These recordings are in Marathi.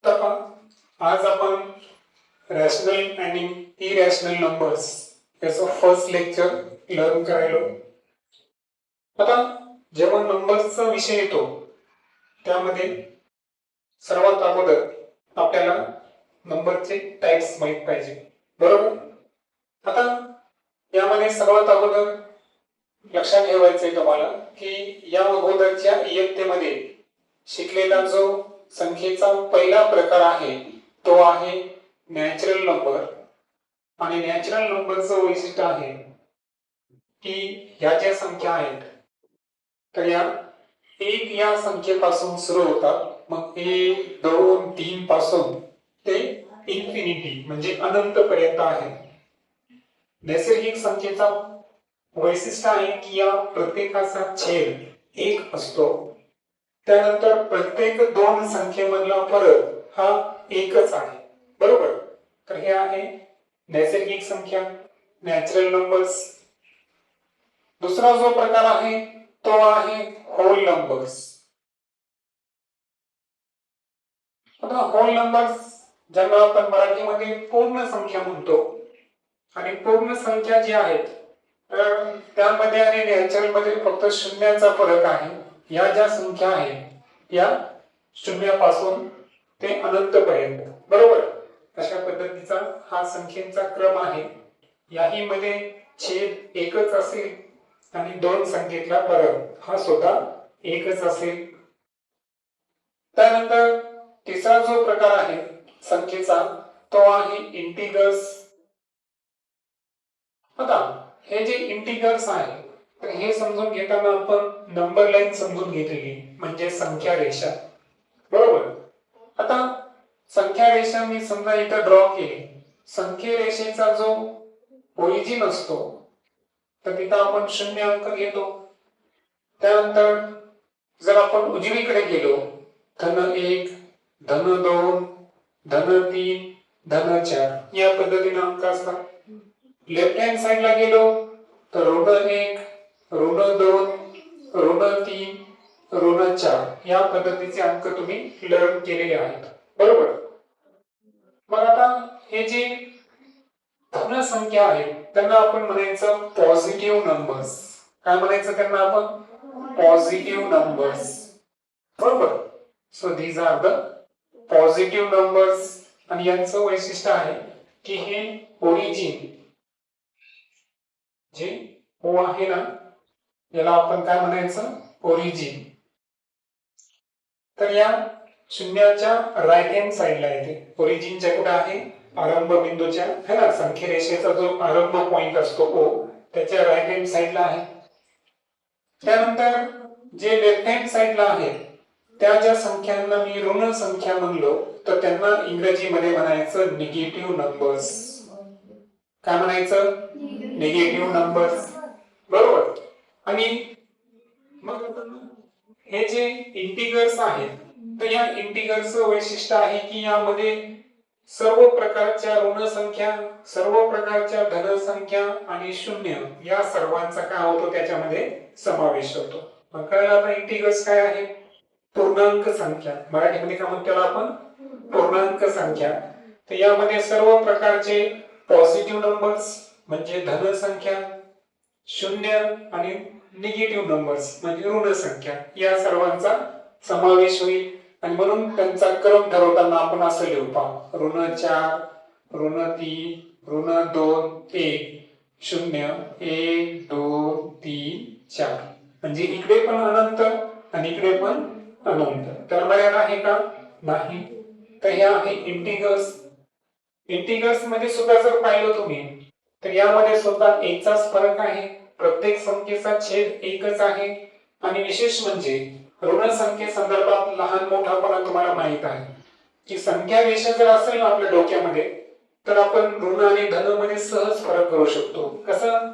तर आज आपण रॅशनल आणि इरॅशनल नंबर्स याचं फर्स्ट लेक्चर लर्न करायलो. आता जेव्हा नंबर्सचा विषय येतो त्यामध्ये सर्वात अगोदर आपल्याला नंबरचे टाइप्स माहित पाहिजे, बरोबर. आता यामध्ये सर्वात अगोदर लक्षात ठेवायचंय तुम्हाला की या अगोदरच्या इयत्तेमध्ये शिकलेला जो संख्येचा पहिला प्रकार आहे तो आहे नॅचरल नंबर. आणि नॅचरल नंबरचं वैशिष्ट्य आहे की ह्या ज्या संख्या आहेत तर या एक या संख्येपासून सुरू होतात, मग 1 2 3 पासून ते इन्फिनिटी म्हणजे अनंत पर्यंत आहे. नैसर्गिक संख्येचा वैशिष्ट्य आहे की या प्रत्येकाचा छेद 1 असतो. त्यानंतर प्रत्येक दोन संख्येमधला फरक हा एकच आहे, बरोबर. तर हे आहे नैसर्गिक संख्या, नॅचरल नंबर्स. दुसरा जो प्रकार आहे तो आहे होल नंबर्स. आता होल नंबर्स ज्यांना आपण मराठीमध्ये पूर्ण संख्या म्हणतो, आणि पूर्ण संख्या जी आहेत तर त्यामध्ये आणि नॅचरल मध्ये फक्त शून्याचा फरक आहे. या ज्या संख्या आहेत या शून्यापासून ते अनंत पर्यंत, बरोबर. अशा पद्धतीचा हा संख्येचा क्रम आहे. याही मध्ये छेद एकच असेल आणि दोन संख्येतला फरक हा सुद्धा एकच असेल. त्यानंतर तिसरा जो प्रकार आहे संख्येचा तो आहे इंटिगर्स. आता हे जे इंटिगर्स आहे तर हे समजून घेताना आपण नंबर लाईन समजून घेतली म्हणजे संख्या रेषा, बरोबर. आता संख्या रेषा मी समजा इथं ड्रॉ केली. संख्या रेषेचा जो ओरिजिन असतो तर तिथं आपण 0 अंक घेतो. त्यानंतर जर आपण उजवीकडे गेलो धन 1 धन 2 धन 3 धन 4 या पद्धतीने अंक असतात. लेफ्ट हँड साइडला गेलो तर ऋण 1 ऋण 2 ऋण 3 ऋण 4 या पद्धतीचे अंक तुम्ही लर्न केलेले आहेत, बरोबर. मग आता हे जे धन संख्या आहेत त्यांना आपण म्हणायचं पॉझिटिव्ह नंबर्स. काय म्हणायचं त्यांना आपण? पॉझिटिव्ह नंबर्स, बरोबर. So these are the positive numbers. आणि यांचं वैशिष्ट्य आहे की हे ओरिजिन जे ओ आहे ना याला आपण काय म्हणायचं? ओरिजिन. तर या शून्याच्या राईट हँड साइडला येते. ओरिजिनच्या कुठे आहे? आरंभ बिंदूच्या है ना, संख्या रेषेचा जो आरंभ पॉइंट असतो ओ त्याच्या राईट हँड साइडला आहे. त्यानंतर जे लेफ्ट हँड साइडला आहे त्या ज्या संख्यांना मी ऋण संख्या म्हणलो तर त्यांना इंग्रजीमध्ये म्हणायचं निगेटिव्ह नंबर्स. काय म्हणायचं? निगेटिव्ह नंबर्स, बरोबर. आणि मग हे जे इंटिगर्स आहेत तर या इंटिगर्सचं वैशिष्ट्य आहे की यामध्ये सर्व प्रकारच्या ऋण संख्या, सर्व प्रकारच्या धन संख्या आणि शून्य या सर्वांचा काय होतो त्याच्यामध्ये समावेश होतो. मग कळलं आता इंटिगर्स काय आहे? पूर्णांक संख्या. मराठीमध्ये काय म्हणतो त्याला आपण? पूर्णांक संख्या. तर यामध्ये सर्व प्रकारचे पॉझिटिव्ह नंबर्स म्हणजे धन संख्या, शून्य आणि निगेटिव्ह नंबर्स म्हणजे ऋण संख्या या सर्वांचा समावेश होईल. आणि म्हणून त्यांचा क्रम ठरवताना आपण असं लिहू पहा ऋण 4 ऋण 3 ऋण 2 1 0 1 2 3 4 म्हणजे इकडे पण अनंत आणि इकडे पण अनंत. तर मर्यादा आहे का? नाही. तर हे आहे इंटिगर्स. इंटिगर्स मध्ये सुद्धा जर पाहिलं तुम्ही तर यामध्ये सुद्धा एकचाच फरक आहे. प्रत्येक संख्येचा छेद एकच आहे. आणि विशेष म्हणजे ऋण संख्येसंदर्भात लहान मोठापणा तुम्हाला माहित आहे की संख्या रेषा जर असेल ना आपल्या डोक्यामध्ये तर आपण ऋण आणि धन मध्ये सहज फरक करू शकतो. कसं?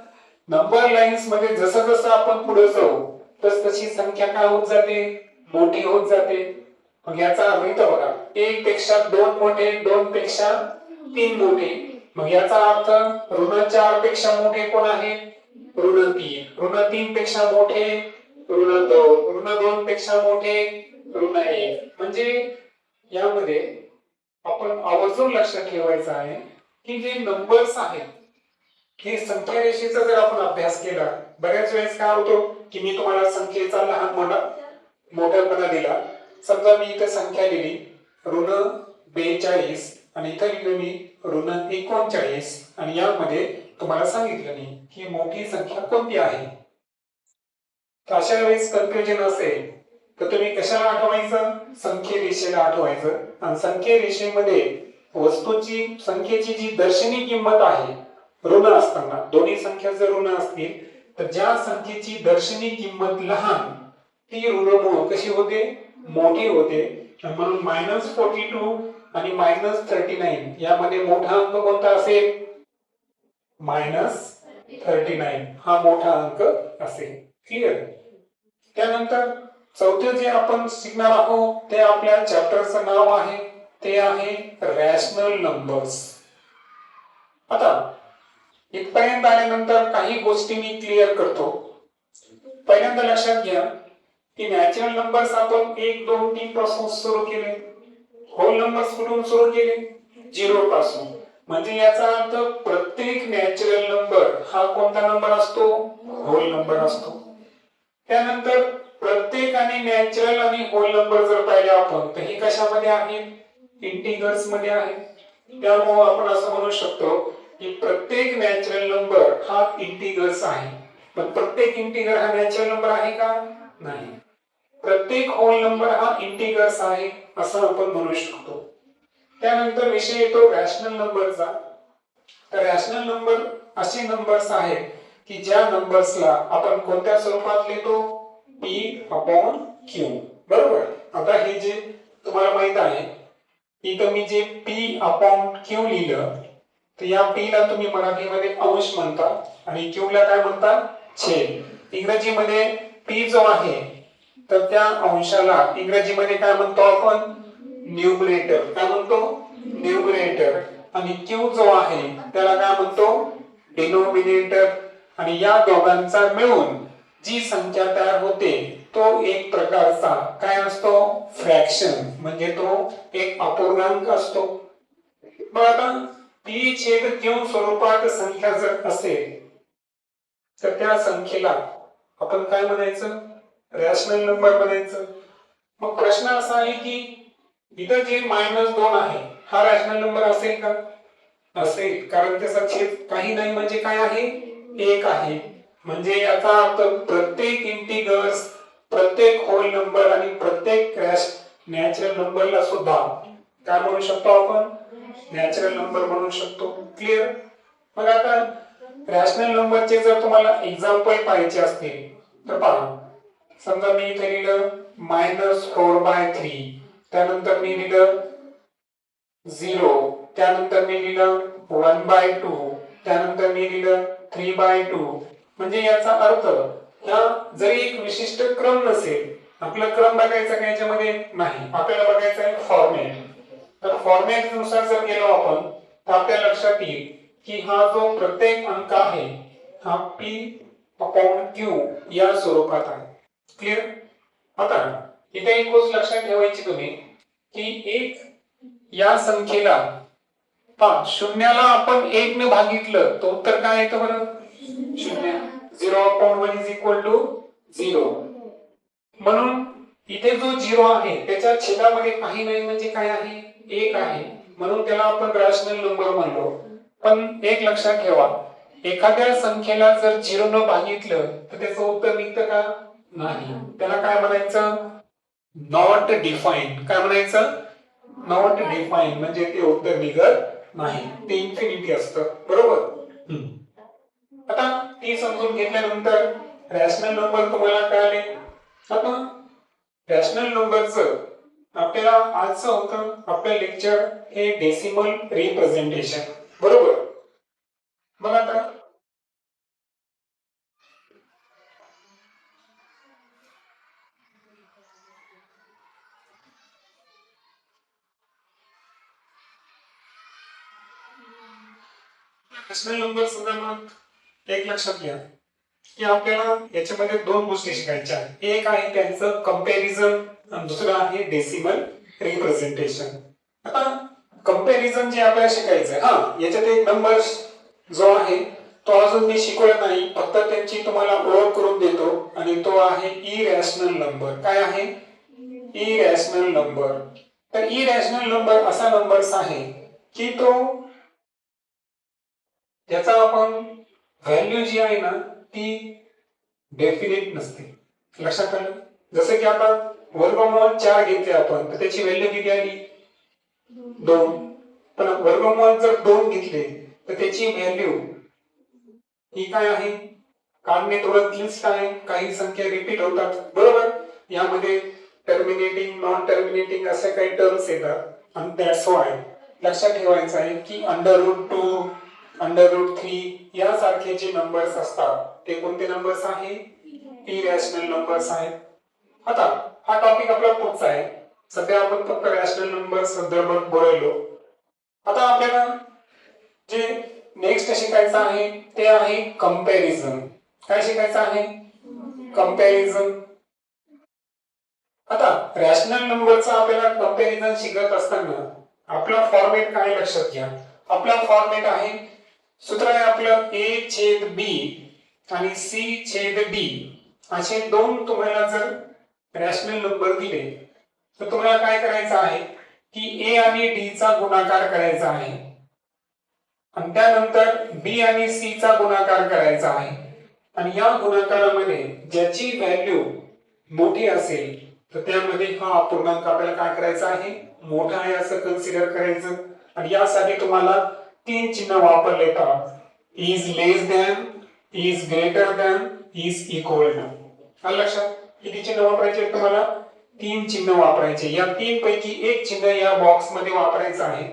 नंबर लाईन्स मध्ये जसं जसं आपण पुढे जाऊ तस तशी संख्या काय होत जाते? मोठी होत जाते. मग याचा अर्थ बघा 1 पेक्षा 2 मोठे, 2 पेक्षा 3 मोठे. मग याचा अर्थ ऋण 4 पेक्षा मोठे कोण आहे? ऋण 3. ऋण 3 पेक्षा मोठे ऋण 2. ऋण 2 पेक्षा मोठे ऋण 1. म्हणजे यामध्ये आपण आवर्जून लक्षात ठेवायचं आहे की जे नंबर्स आहेत हे संख्या रेषेचा जर आपण अभ्यास केला, बऱ्याच वेळेस काय होतो की मी तुम्हाला संख्येचा लहान मोठापणा दिला. समजा मी इथे संख्या लिहिली ऋण 42 आणि इथे लिहिलं मी ऋण 39 आणि यामध्ये तुम्हाला सांगितलं नाही की मोठी संख्या कोणती आहे. तर अशा वेळेस कन्फ्युजन असेल तर तुम्ही कशाला आठवायचं? संख्या रेषेला आठवायचं. आणि संख्या रेषेमध्ये वस्तूची संख्येची जी दर्शनी किंमत आहे ऋण असताना, दोन्ही संख्या जर ऋण असतील तर ज्या संख्येची दर्शनी किंमत लहान ती ऋणमुळ कशी होते? मोठी होते. म्हणून -42 आणि -39 यामध्ये मोठा अंक कोणता असेल? -39 हा मोठा अंक असेल. क्लिअर? त्यानंतर चौथे जे आपण शिकणार आहोत ते आपल्या चॅप्टरचं नाव आहे, ते आहे रॅशनल नंबर्स. आता इथपर्यंत आल्यानंतर काही गोष्टी मी क्लिअर करतो. पहिल्यांदा लक्षात घ्या की नॅचरल नंबर्स आपण 1, 2, 3 पासून सुरू केले. होल नंबर्स कुठून सुरू केले? 0 पासून. म्हणजे याचा अर्थ प्रत्येक नॅचरल नंबर हा कोणता नंबर असतो? होल नंबर असतो. त्यानंतर प्रत्येक आणि नॅचरल आणि होल नंबर जर पाहिले आपण तर हे कशामध्ये आहेत? इंटिजर्स मध्ये आहेत. त्यामुळे आपण असं म्हणू शकतो की प्रत्येक नॅचरल नंबर हा इंटिजर्स आहे. पण प्रत्येक इंटिजर हा नॅचरल नंबर आहे का? नाही. प्रत्येक होल नंबर हा इंटिजर्स आहे असं आपण म्हणू शकतो. त्यानंतर विषय येतो रॅशनल नंबरचा. तर रॅशनल नंबर असे नंबर्स आहेत की ज्या नंबर्सला आपण कोणत्या स्वरूपात लिहितो? P/Q. बरोबर? आता हे जे तुम्हाला माहित आहे इथं मी जे P/Q लिहिलं तर या P ला तुम्ही मराठीमध्ये अंश म्हणता आणि Q ला काय म्हणता? छेद. इंग्रजीमध्ये P जो आहे तर त्या अंशाला इंग्रजीमध्ये काय म्हणतो आपण? न्यूमरेटर. काय म्हणतो? न्यूमरेटर. आणि Q जो आहे त्याला काय म्हणतो? डिनोमिनेटर. आणि या दोघांचा मिळून जी संख्या तयार होते तो एक प्रकारचा काय असतो? फ्रॅक्शन. म्हणजे तो एक अपूर्णांक असतो. मग आता P/Q स्वरूपात संख्या जर असेल तर त्या संख्येला आपण काय म्हणायचं? रॅशनल नंबर म्हणायचं. मग प्रश्न असा आहे की इथं जे -2 आहे हा रॅशनल नंबर असेल का? असेल, कारण त्याचा छेद काही नाही म्हणजे काय आहे? 1 आहे. म्हणजे याचा अर्थ प्रत्येक इंटिजर्स, प्रत्येक होल नंबर आणि प्रत्येक नॅचरल नंबरला सुद्धा काय म्हणू शकतो आपण? नॅचरल नंबर म्हणू शकतो. क्लिअर? मग आता रॅशनल नंबरचे जर तुम्हाला एक्झाम्पल पाहायचे असतील तर पहा. समजा मी इथे लिहिलं -4/3, त्यानंतर मी लिहिलं 0, त्यानंतर मी लिहिलं 1/2, त्यानंतर मी लिहिलं 3/2. म्हणजे याचा अर्थ हा जरी एक विशिष्ट क्रम नसेल, आपला क्रम बघायचा का याच्यामध्ये? नाही. आपल्याला बघायचा आहे फॉर्मॅट. तर फॉर्मॅट नुसार जर गेलो आपण तर आपल्या लक्षात येईल की हा जो प्रत्येक अंक आहे हा P/Q या स्वरूपात आहे. क्लिअर? आता इथे एक गोष्ट लक्षात ठेवायची तुम्ही की एक या संख्येला शून्याला आपण 1 ने भागितलं तर उत्तर काय येतं बरं? 0. 0/1 = 0. म्हणून इथे जो 0 आहे त्याच्या छेदामध्ये काही नाही म्हणजे काय आहे? 1 आहे. म्हणून त्याला आपण रॅशनल नंबर म्हणलो. पण एक लक्षात ठेवा, एखाद्या संख्येला जर 0 न भागितलं तर त्याचं उत्तर निघतं का? नाही. त्याला काय म्हणायचं? Not defined. काय म्हणायचं? Not defined. म्हणजे ते उत्तर निघत नाही, ते इन्फिनिटी असतं. बरोबर? आता ती समजून घेतल्यानंतर रॅशनल नंबर तुम्हाला कळाले. आता रॅशनल नंबरचं आपल्याला आजचं होतं आपलं लेक्चर हे डेसिमल रिप्रेझेंटेशन. बरोबर? मग आता रॅशनल नंबर संदर्भात एक लक्षात घ्या की आपल्याला याच्यामध्ये 2 गोष्टी शिकायच्या आहेत. एक आहे त्यांचं कंपॅरिझन आणि दुसरं आहे डेसिमल रिप्रेझेंटेशन. आता कंपॅरिझन जे आपल्याला शिकायचं हा याच्यात एक नंबर जो आहे तो अजून मी शिकवला नाही, फक्त त्यांची तुम्हाला ओळख करून देतो आणि तो आहे इरॅशनल नंबर. काय आहे? Irrational number. तर इरॅशनल नंबर असा नंबर्स आहे की तो त्याचा आपण व्हॅल्यू जी आहे ना ती डेफिनेट नसते. लक्षात आलं? जसं की आता वर्गमूळ 4 घेतले आपण तर त्याची व्हॅल्यू किती आली? 2. पण वर्गमूळ जर 2 घेतले तर त्याची व्हॅल्यू ही काय आहे? काढणे थोडं क्लिष्ट आहे, काही संख्या रिपीट होतात बरोबर. यामध्ये टर्मिनेटिंग नॉन टर्मिनेटिंग असे काही टर्म्स येतात आणि दॅट्स व्हाय लक्षात ठेवायचं आहे की √2 √3 यासारखे जे नंबर्स असतात ते कोणते नंबर्स आहे? इरॅशनल नंबर्स आहेत. आता हा टॉपिक आपला पुढचा आहे. सध्या आपण फक्त रॅशनल नंबर्स संदर्भात बोललो. आता आपल्याला जे नेक्स्ट शिकायचं आहे ते आहे कंपॅरिझन. काय शिकायचं आहे? कंपॅरिझन. आता रॅशनल नंबरचा आपल्याला कंपॅरिझन शिकत असताना आपला फॉर्मॅट काय लक्षात घ्या. आपला फॉर्मॅट आहे, सूत्र आहे आपलं a/b आणि c/d. असे दोन तुम्हाला जर रॅशनल नंबर दिले तर तुम्हाला काय करायचं आहे की a आणि d चा गुणाकार करायचा आहे आणि त्यानंतर b आणि c चा गुणाकार करायचा आहे आणि या गुणाकारामध्ये ज्याची व्हॅल्यू मोठी असेल तर त्यामध्ये हा अपूर्णांक आपल्याला काय करायचा आहे? मोठा आहे असं कन्सिडर करायचं. आणि यासाठी तुम्हाला 3 चिन्ह वापरले जातात. Is less than, is greater than, is equal to. लक्षात किती चिन्ह वापरायचे तुम्हाला? 3 चिन्ह वापरायचे. या 3 पैकी एक चिन्ह या बॉक्स मध्ये वापरायचं आहे.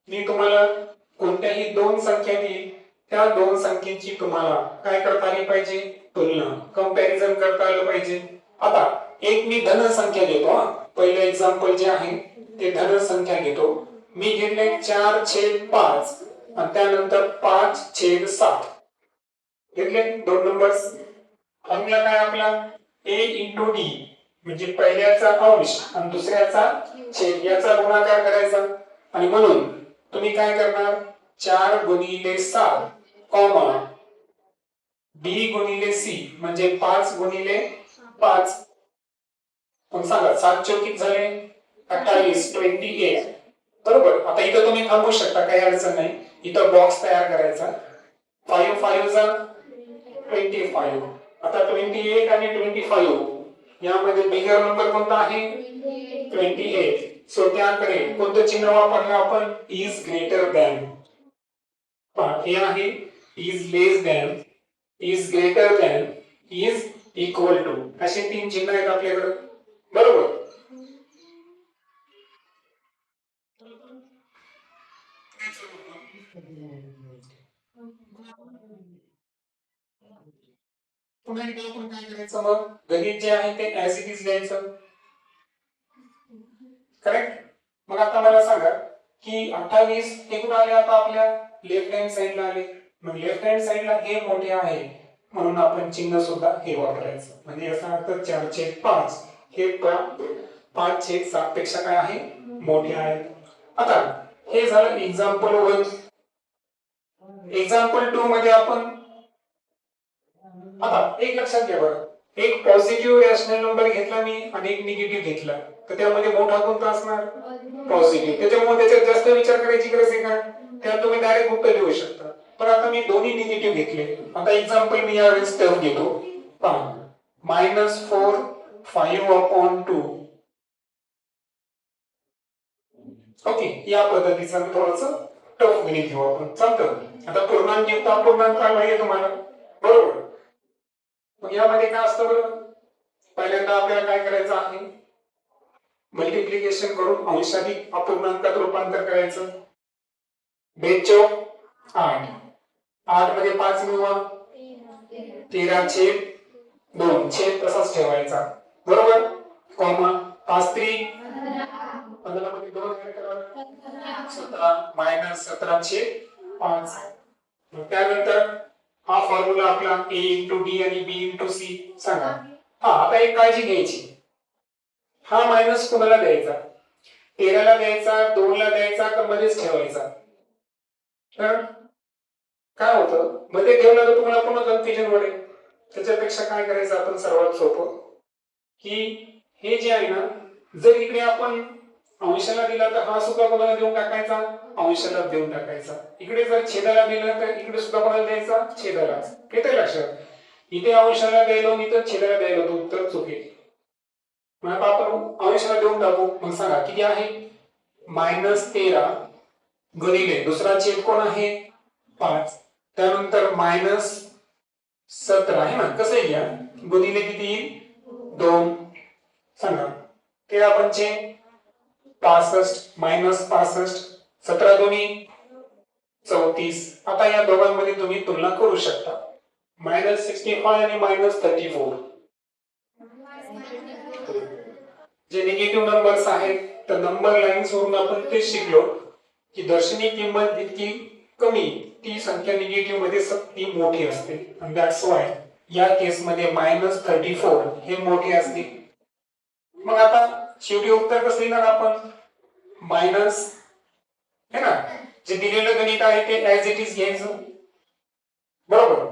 मी तुम्हाला कोणत्याही 2 संख्या देईल, त्या 2 संख्येची तुम्हाला काय करता आली पाहिजे? तुलना, कंपॅरिझन करता आलं पाहिजे. आता एक मी धन संख्या घेतो. पहिलं एक्झाम्पल जे आहे ते धन संख्या घेतो. मी घेतले 4/5 आणि त्यानंतर 5/7 घेतले 2 नंबर्स. फॉर्म्युला काय आपला? a × d म्हणजे पहिल्याचा अंश आणि दुसऱ्याचा छेद याचा गुणाकार करायचा आणि म्हणून तुम्ही काय करणार? 4×7 कॉमा d × c म्हणजे 5×5. मग सांगा 7 चौकीत झाले 28 28 बरोबर. आता इथं तुम्ही थांबू शकता, काही अडचण नाही. इथं बॉक्स तयार करायचा. 5 5 जा 25. आता 28 आणि 25 यामध्ये बिगर नंबर कोणता आहे? 28. सो त्याकडे कोणतं चिन्ह वापरलं आपण? Is greater than. हे आहे is less than, is greater than, is equal to. असे 3 चिन्ह आहेत आपल्याकडे बरोबर. पुन्हा एकदा आपण काय करायचं? मग गणित जे आहे ते ऍज इट इज लिहायचं. करेक्ट. मग आता मला सांगा की 28 हे कुठे आले? आता आपल्या लेफ्ट हँड साइडला आले. मग लेफ्ट हँड साइडला हे मोठे आहे म्हणून आपण चिन्ह सुद्धा हे वापरायचं. म्हणजे याचा अर्थ 4/5 हे 5/7 पेक्षा काय आहे? मोठे आहे. आता हे झालं एक्झाम्पल 1. एक्झाम्पल 2 मध्ये आपण आता एक लक्षात घ्या बरं, एक पॉझिटिव्ह रॅशनल नंबर घेतला मी आणि एक निगेटिव्ह घेतला तर त्यामध्ये मोठा कोणता असणार? पॉझिटिव्ह. त्याच्यामुळे त्याच्यात जास्त विचार करायची गरज आहे का? त्यात तुम्ही डायरेक्ट उत्तर लिहू शकता. पण आता मी दोन्ही निगेटिव्ह घेतले. आता एक्झाम्पल मी यावेळेस टर्म घेतो. पहा -4 5/2. ओके, या पद्धतीचं मी थोडंसं टफ गणित घेऊ आपण. चालतं. आता पूर्णांक युक्त अपूर्णांक काय माहिती तुम्हाला बरोबर. मग यामध्ये काय असतं बरं? पहिल्यांदा आपल्याला काय करायचं आहे? मल्टिप्लिकेशन करून अंशाधिक अपूर्णांकात रूपांतर करायचं. 2 8 मध्ये 5 मिळवा 13/2 छेद तसाच ठेवायचा बरोबर. कॉमा 5×3 15 मध्ये 2 ऍड करा 17 -17/5. त्यानंतर हा फॉर्म्युला आपला a × d आणि b × c सांगा. हा आता एक काळजी घ्यायची, हा मायनस कोणाला द्यायचा? 13ला द्यायचा, 2ला द्यायचा का मध्येच ठेवायचा? तर काय होतं, मध्ये ठेवलं तर तुम्हाला पुन्हा कन्फ्युजन वाटेल. त्याच्यापेक्षा काय करायचं आपण सर्वात सोपं, की हे जे आहे ना, जर इकडे आपण अंशाला दिला तर हा सुद्धा कोणाला देऊन टाकायचा, अंशाला देऊन टाकायचा. इकडे जर छेदाला दिलं तर इकडे सुद्धा कोणाला द्यायचा, छेदाला. येते लक्षात? इथे अंशाला द्यायलो आणि इथं छेदाला द्यायलो तर उत्तर चुकेल. मग आता आपण अंशाला देऊन टाकू. मग सांगा किती आहे? -13 गुणिले दुसरा छेद कोण आहे? 5. त्यानंतर -17 आहे ना, कसं घ्या, गुणिले किती? 2. सांगा 13 पंचे 65 -65, 17 दोन्ही 34. आता या दोघांमध्ये तुम्ही तुलना करू शकता. -65 आणि -34 जे निगेटिव्ह नंबर्स आहेत, तर नंबर लाईन्स वरून आपण ते शिकलो की दर्शनी किंमत जितकी कमी ती संख्या निगेटिव्ह मध्ये ती मोठी असते. आणि दॅट्स वाय या केस मध्ये -34 हे मोठे असते. मग आता शेवटी उत्तर कसं येणार? आपण मायनस है ना, जे दिलेलं गणित आहे ते ऍज इट इज घ्यायचं. बरोबर.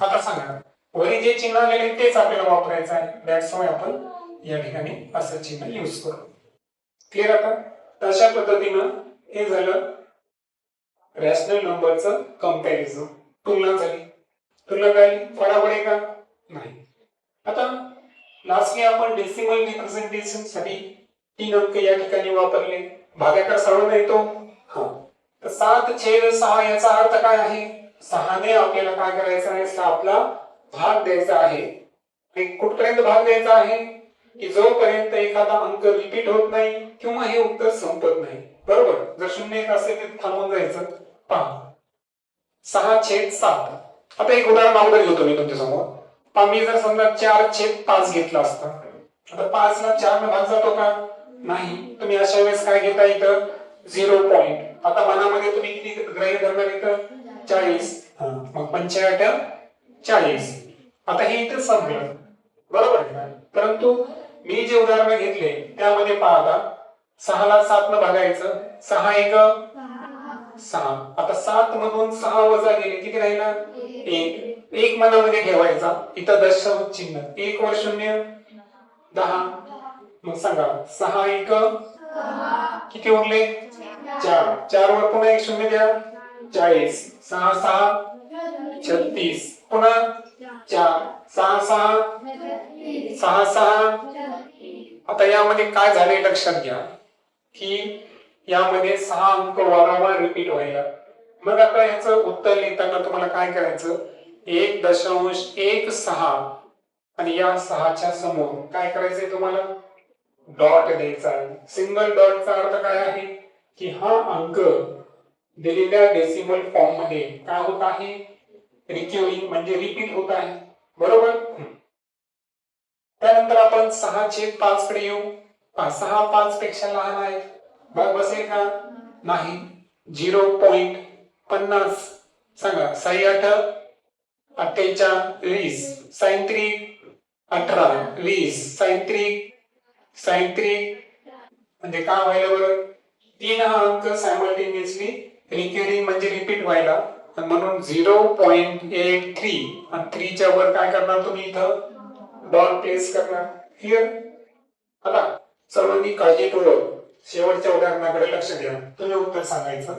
आता सांगा, वरी जे चिन्ह आलेले तेच आपल्याला वापरायचं आहे. दॅट्स वाय आपण या ठिकाणी असं चिन्ह यूज करू. क्लिअर? आता तशा पद्धतीनं हे झालं रॅशनल नंबरचं कंपॅरिझन. तुलना झाली. तुलना काय फळाफळ आहे का? नाही. आता लास्टली आपण डेसिमल रिप्रेझेंटेशन साठी 3 अंक या ठिकाणी वापरले. भागाकार सरळ येतो. हा, तर 7/6 याचा अर्थ काय आहे? 6 ने आपल्याला काय करायचं आहे? 7 ला भाग द्यायचा आहे. कुठपर्यंत भाग द्यायचा आहे? की जोपर्यंत एखादा अंक रिपीट होत नाही किंवा हे उत्तर संपत नाही. बरोबर. जर 0 असेल तर थांबून जायचं. पहा 6/7. आता एक उदाहरण अगोदर घेतो मी तुमच्या समोर. मी जर समजा 4/5 घेतला असता, आता 5 ला 4 ने भाग जातो का? नाही. तुम्ही अशा वेळेस काय घेता? इथं 0 पॉइंट. आता मनामध्ये तुम्ही किती ग्रही धरणार? इथं 40. मग 85 40. आता हे इथं संपलं. बरोबर आहे का? परंतु मी जे उदाहरण घेतले त्यामध्ये पहा, आता 6 ला 7 न भागायचं. 6 1 6. आता 7 मधून 6 वजा गेले किती राहिला? 1. 1 मनामध्ये ठेवायचा. इथं दशांश चिन्ह. 1 वर 0 10. मग सांगा 6 1 किती उरले? 4. 4 वर पुन्हा एक 0 द्या. 40. 6 6 36. पुन्हा 4. 6 6 6 6. आता यामध्ये काय झाले लक्षात घ्या की यामध्ये 6 अंक वारंवार रिपीट व्हायला. मग आता याचं उत्तर लिहिताना तुम्हाला काय करायचं? 1.16 आणि या 6च्या समोर काय करायचंय तुम्हाला? डॉट द्यायचा आहे. सिंगल डॉटचा अर्थ काय आहे? की हा अंक दिलेल्या डेसिमल फॉर्म मध्ये काय होत आहे? रिकरिंग म्हणजे रिपीट होत आहे. बरोबर. त्यानंतर आपण 6/5 कडे येऊ. 6 5 पेक्षा लहान आहे. भाग बसेल का? नाही. 0.50. सांगा 6 8 48 sin 3 18 20 sin 3 sin 3 म्हणजे काय व्हायला बरं? 3 हा अंक सायमल्टेनियसली रिकरिंग म्हणजे रिपीट व्हायला, आणि म्हणून 0.83 आणि 3 च्या वर काय करणार तुम्ही? इथं डॉट प्लेस करणार. क्लिअर? आता सर्वांनी काळजीपूर्वक शेवटच्या उदाहरणाकडे लक्ष द्या. तुम्ही उत्तर सांगायचं.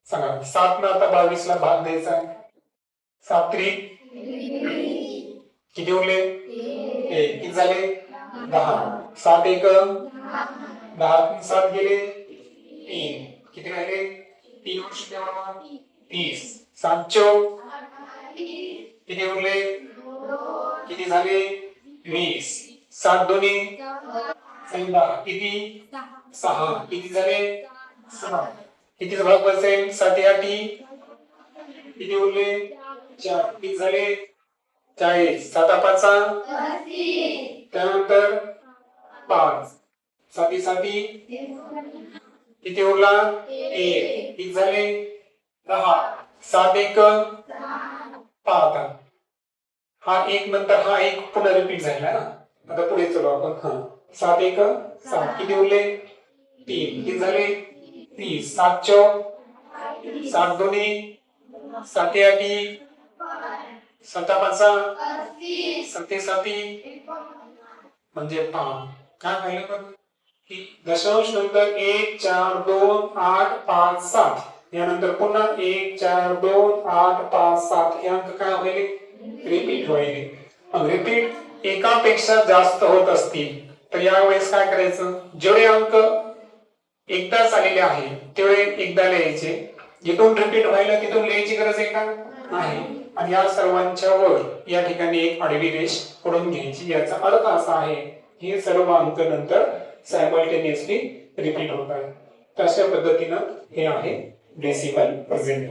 सांगा 7 न आता 22 ला भाग द्यायचा. 7 3 किती उरले? 1. किती झाले? 10. 7 1 10. 7 गेले 3. किती राहिले? 3 वर्ष द्यावा 30. 7 4 किती उरले? किती झाले? 20. 7 दोन्ही 10. किती? 6. किती झाले? 6. कितीचा भाग बसेल? 7 8 किती उरले? 4. किती झाले? 40. 7 5 त्यानंतर 5. 7 7 किती उरला? 1. किती झाले? 10. 7 1 पाहता हा एक नंतर हा एक पुन्हा रिपीट झाला ना. आता पुढे चलो आपण. हा 7 एक 7 किती उरले 3 किती झाले 30 7 चौक 7 दोन्ही 7 आठी 7 पाचा 7 साती म्हणजे पहा काय पाहिलं पण की दशांश नंतर 1 4 2 8 5 7 यानंतर पुन्हा 1 4 2 8 5 7 हे अंक काय होईल रिपीट होईल. रिपीट एकापेक्षा जास्त होत असतील तर यावेळेस काय करायचं जेवढे अंक एकदाच आलेले आहे तेवढे एकदा लिहायचे. जिथून रिपीट व्हायला तिथून लिहायची गरज आहे का नाही. आणि या सर्वांच्या वर या ठिकाणी एक आडवी रेष ओढून घ्यायची. याचा अर्थ असा आहे हे सर्व अंक नंतर सायमल्टेनियसली रिपीट होत आहेत. तशा पद्धतीनं हे आहे डेसिमल प्रेझेंट.